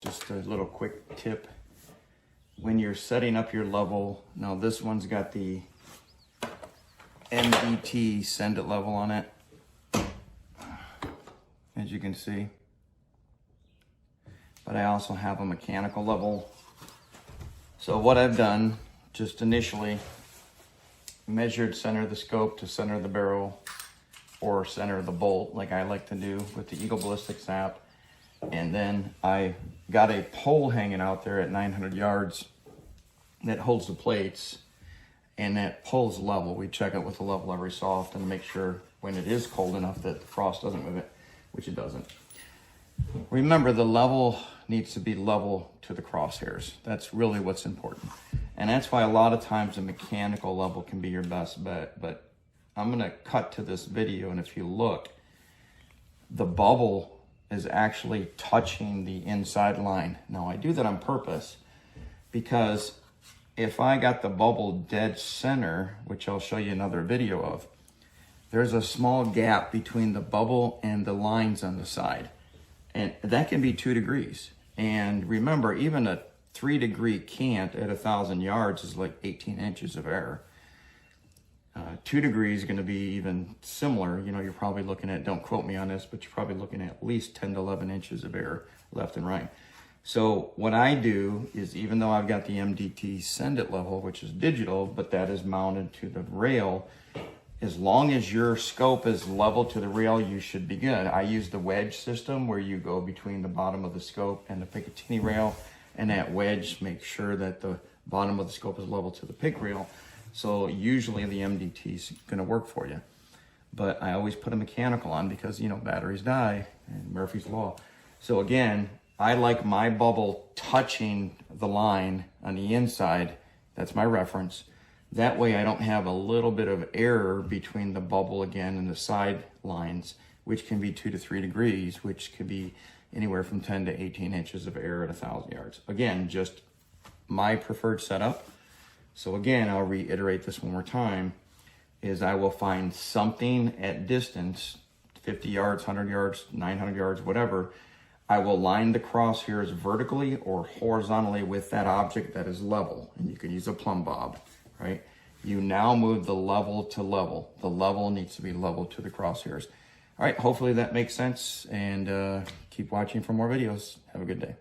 Just a little quick tip. When you're setting up your level, now this one's got the MDT send it level on it, as you can see. But I also have a mechanical level. So what I've done, just initially, measured center of the scope to center of the barrel or center of the bolt, like I like to do with the Eagle Ballistics app. And then I got a pole hanging out there at 900 yards that holds the plates, and that pole's level. We check it with the level every so often to make sure when it is cold enough that the frost doesn't move it, which it doesn't. Remember, the level needs to be level to the crosshairs. That's really what's important. And that's why a lot of times a mechanical level can be your best bet. But I'm gonna cut to this video, and if you look, the bubble is actually touching the inside line. Now I do that on purpose because if I got the bubble dead center, which I'll show you another video of, there's a small gap between the bubble and the lines on the side. And that can be 2 degrees. And remember, even a 3-degree cant at 1,000 yards is like 18 inches of error. 2 degrees is going to be even similar. You know, you're probably looking at, don't quote me on this, but you're probably looking at least 10 to 11 inches of error left and right. So what I do is, even though I've got the MDT send it level, which is digital, but that is mounted to the rail, as long as your scope is level to the rail, you should be good. I use the wedge system where you go between the bottom of the scope and the Picatinny rail, and that wedge makes sure that the bottom of the scope is level to the pick rail. So usually the MDT is gonna work for you. But I always put a mechanical on because, you know, batteries die, and Murphy's Law. So again, I like my bubble touching the line on the inside. That's my reference. That way I don't have a little bit of error between the bubble again and the side lines, which can be 2 to 3 degrees, which could be anywhere from 10 to 18 inches of error at 1,000 yards. Again, just my preferred setup. So again, I'll reiterate this one more time, is I will find something at distance, 50 yards, 100 yards, 900 yards, whatever. I will line the crosshairs vertically or horizontally with that object that is level. And you can use a plumb bob, right? You now move the level to level. The level needs to be level to the crosshairs. All right, hopefully that makes sense, and keep watching for more videos. Have a good day.